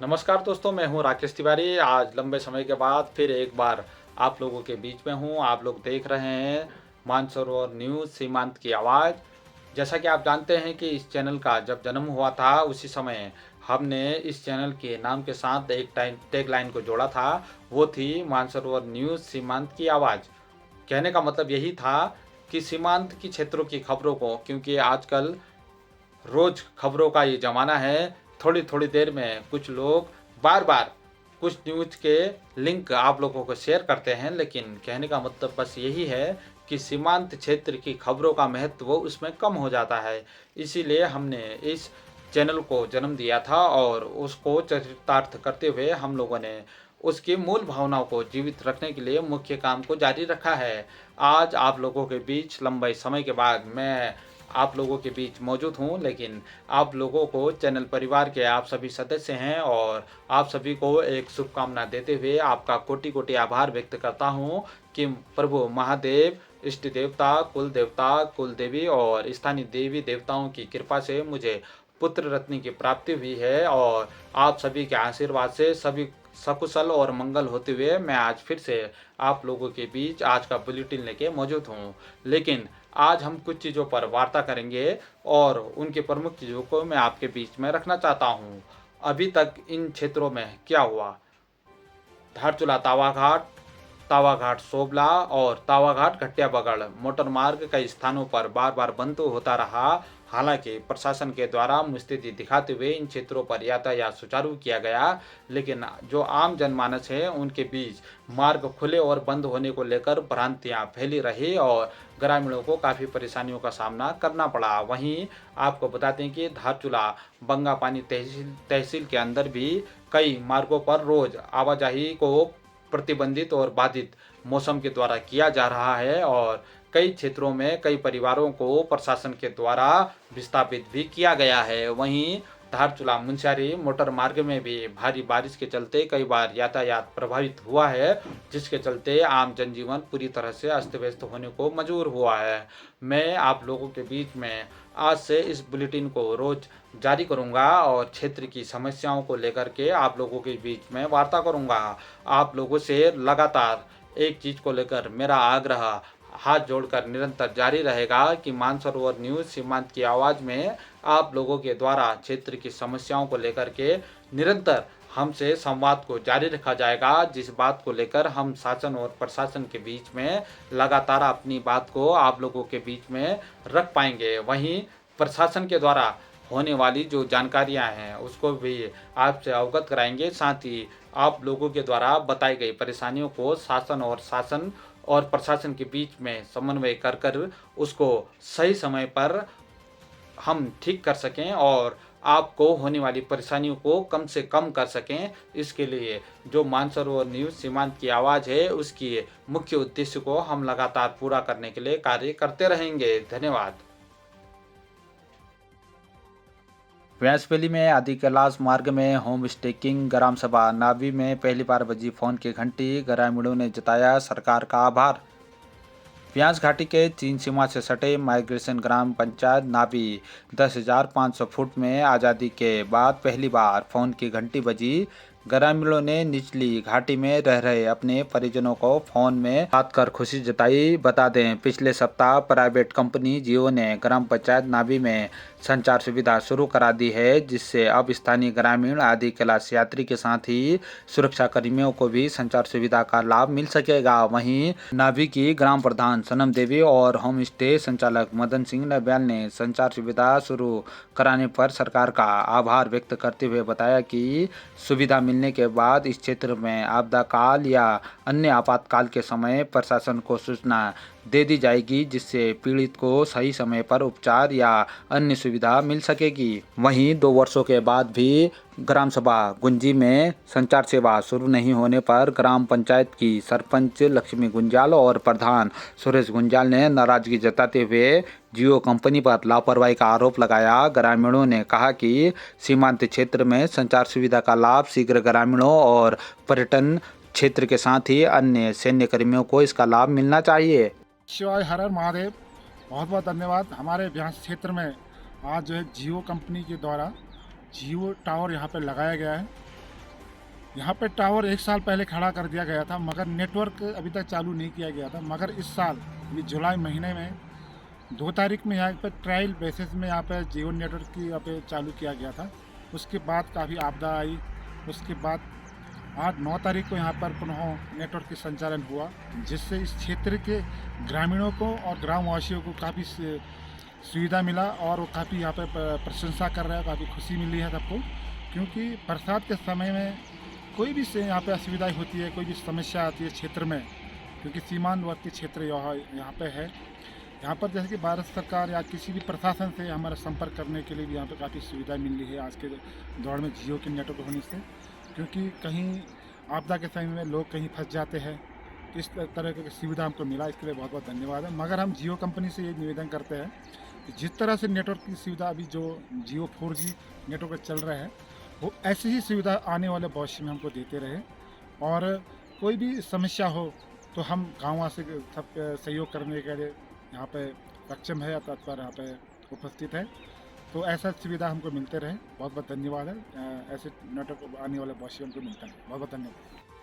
नमस्कार दोस्तों, मैं हूं राकेश तिवारी। आज लंबे समय के बाद फिर एक बार आप लोगों के बीच में हूं। आप लोग देख रहे हैं मानसरोवर न्यूज़ सीमांत की आवाज़। जैसा कि आप जानते हैं कि इस चैनल का जब जन्म हुआ था उसी समय हमने इस चैनल के नाम के साथ एक टैगलाइन को जोड़ा था। वो थी मानसरोवर न्यूज़ सीमांत की आवाज़। कहने का मतलब यही था कि सीमांत की क्षेत्रों की खबरों को, क्योंकि आजकल रोज खबरों का ये ज़माना है, थोड़ी थोड़ी देर में कुछ लोग बार बार कुछ न्यूज़ के लिंक आप लोगों को शेयर करते हैं, लेकिन कहने का मतलब बस यही है कि सीमांत क्षेत्र की खबरों का महत्व उसमें कम हो जाता है। इसीलिए हमने इस चैनल को जन्म दिया था और उसको चरितार्थ करते हुए हम लोगों ने उसकी मूल भावनाओं को जीवित रखने के लिए मुख्य काम को जारी रखा है। आज आप लोगों के बीच लंबे समय के बाद मैं आप लोगों के बीच मौजूद हूँ, लेकिन आप लोगों को चैनल परिवार के आप सभी सदस्य हैं और आप सभी को एक शुभकामना देते हुए आपका कोटि कोटि आभार व्यक्त करता हूँ कि प्रभु महादेव, इष्ट देवता, कुल देवता, कुल देवी और स्थानीय देवी देवताओं की कृपा से मुझे पुत्र रत्न की प्राप्ति हुई है और आप सभी के आशीर्वाद से सभी सकुशल और मंगल होते हुए मैं आज फिर से आप लोगों के बीच आज का बुलेटिन लेके मौजूद हूँ। लेकिन आज हम कुछ चीज़ों पर वार्ता करेंगे और उनके प्रमुख चीज़ों को मैं आपके बीच में रखना चाहता हूँ। अभी तक इन क्षेत्रों में क्या हुआ? धारचूला तावाघाट, तावाघाट सोबला और तावाघाट घट्टियाबगड़ मोटर मार्ग कई स्थानों पर बार बार बंद तो होता रहा। हालांकि प्रशासन के द्वारा मुस्तैदी दिखाते हुए इन क्षेत्रों पर यातायात सुचारू किया गया, लेकिन जो आम जनमानस है उनके बीच मार्ग खुले और बंद होने को लेकर भ्रांतियां फैली रही और ग्रामीणों को काफ़ी परेशानियों का सामना करना पड़ा। वहीं आपको बताते हैं कि धारचूला बंगापानी तहसील के अंदर भी कई मार्गों पर रोज आवाजाही को प्रतिबंधित और बाधित मौसम के द्वारा किया जा रहा है और कई क्षेत्रों में कई परिवारों को प्रशासन के द्वारा विस्थापित भी किया गया है। वहीं धारचूला मुंशियारी मोटर मार्ग में भी भारी बारिश के चलते कई बार यातायात प्रभावित हुआ है, जिसके चलते आम जनजीवन पूरी तरह से अस्त व्यस्त होने को मजबूर हुआ है। मैं आप लोगों के बीच में आज से इस बुलेटिन को रोज जारी करूंगा और क्षेत्र की समस्याओं को लेकर के आप लोगों के बीच में वार्ता करूंगा। आप लोगों से लगातार एक चीज़ को लेकर मेरा आग्रह हाथ जोड़कर निरंतर जारी रहेगा कि मानसरोवर न्यूज़ सीमांत की आवाज़ में आप लोगों के द्वारा क्षेत्र की समस्याओं को लेकर के निरंतर हमसे संवाद को जारी रखा जाएगा, जिस बात को लेकर हम शासन और प्रशासन के बीच में लगातार अपनी बात को आप लोगों के बीच में रख पाएंगे। वहीं प्रशासन के द्वारा होने वाली जो जानकारियां हैं उसको भी आपसे अवगत कराएंगे। साथ ही आप लोगों के द्वारा बताई गई परेशानियों को शासन और प्रशासन के बीच में समन्वय कर कर उसको सही समय पर हम ठीक कर सकें और आपको होने वाली परेशानियों को कम से कम कर सकें। इसके लिए जो मानसरोवर न्यूज़ सीमांत की आवाज़ है उसकी मुख्य उद्देश्य को हम लगातार पूरा करने के लिए कार्य करते रहेंगे। धन्यवाद। व्यासपल्ली में आदि कैलाश मार्ग में होम स्टेकिंग ग्राम सभा नाभी में पहली बार बजी फोन की घंटी। ग्रामीणों ने जताया सरकार का आभार। व्यास घाटी के चीन सीमा से सटे माइग्रेशन ग्राम पंचायत नाभी 10,500 फुट में आज़ादी के बाद पहली बार फोन की घंटी बजी। ग्रामीणों ने निचली घाटी में रह रहे अपने परिजनों को फोन में बात कर खुशी जताई। बता दें, पिछले सप्ताह प्राइवेट कंपनी जियो ने ग्राम पंचायत नाभी में संचार सुविधा शुरू करा दी है, जिससे अब स्थानीय ग्रामीण आदि कैलाश यात्री के साथ ही सुरक्षा कर्मियों को भी संचार सुविधा का लाभ मिल सकेगा। वहीं नाभी की ग्राम प्रधान सनम देवी और होम स्टे संचालक मदन सिंह नब्याल ने संचार सुविधा शुरू कराने पर सरकार का आभार व्यक्त करते हुए बताया कि सुविधा मिलने के बाद इस क्षेत्र में आपदा काल या अन्य आपातकाल के समय प्रशासन को सूचना दे दी जाएगी, जिससे पीड़ित को सही समय पर उपचार या अन्य सुविधा मिल सकेगी। वहीं 2 वर्षों के बाद भी ग्राम सभा गुंजी में संचार सेवा शुरू नहीं होने पर ग्राम पंचायत की सरपंच लक्ष्मी गुंजाल और प्रधान सुरेश गुंजाल ने नाराजगी जताते हुए जियो कंपनी पर लापरवाही का आरोप लगाया। ग्रामीणों ने कहा कि सीमांत क्षेत्र में संचार सुविधा का लाभ शीघ्र ग्रामीणों और पर्यटन क्षेत्र के साथ ही अन्य सैन्य कर्मियों को इसका लाभ मिलना चाहिए। शिवाय हर हर महादेव। बहुत बहुत धन्यवाद। हमारे व्यास क्षेत्र में आज जो है जियो कंपनी के द्वारा जियो टावर यहाँ पे लगाया गया है। यहाँ पे टावर 1 साल पहले खड़ा कर दिया गया था, मगर नेटवर्क अभी तक चालू नहीं किया गया था। मगर इस साल अभी जुलाई महीने में 2 तारीख में यहाँ पे ट्रायल बेसिस में यहाँ पे जियो नेटवर्क की यहाँ पे चालू किया गया था। उसके बाद काफ़ी आपदा आई। उसके बाद आज 9 तारीख को यहाँ पर पुनः नेटवर्क की संचालन हुआ, जिससे इस क्षेत्र के ग्रामीणों को और ग्रामवासियों को काफ़ी सुविधा मिला और वो काफ़ी यहाँ पे प्रशंसा कर रहे हैं, काफ़ी खुशी मिली है सबको। क्योंकि बरसात के समय में कोई भी से यहाँ पे असुविधा होती है, कोई भी समस्या आती है क्षेत्र में, क्योंकि सीमांतवर्ती क्षेत्र यहाँ पे है। यहाँ पर जैसे कि भारत सरकार या किसी भी प्रशासन से हमारा संपर्क करने के लिए भी यहाँ पे काफ़ी सुविधा मिल रही है आज के दौर में जियो के नेटवर्क होने से। क्योंकि कहीं आपदा के समय में लोग कहीं फंस जाते हैं, तो इस तरह की सुविधा हमको मिला, इसके लिए बहुत बहुत धन्यवाद है। मगर हम जियो कंपनी से ये निवेदन करते हैं कि जिस तरह से नेटवर्क की सुविधा अभी जो जियो 4G नेटवर्क चल रहा है, वो ऐसी ही सुविधा आने वाले भविष्य में हमको देते रहे। और कोई भी समस्या हो तो हम गाँववासी सब सहयोग करने के लिए यहाँ पे सक्षम है, तत्पर यहाँ पे उपस्थित है। तो ऐसा सुविधा हमको मिलते रहे। बहुत बहुत धन्यवाद है। ऐसे नेटवर्क आने वाले भविष्य में हमको मिलता है। बहुत बहुत धन्यवाद।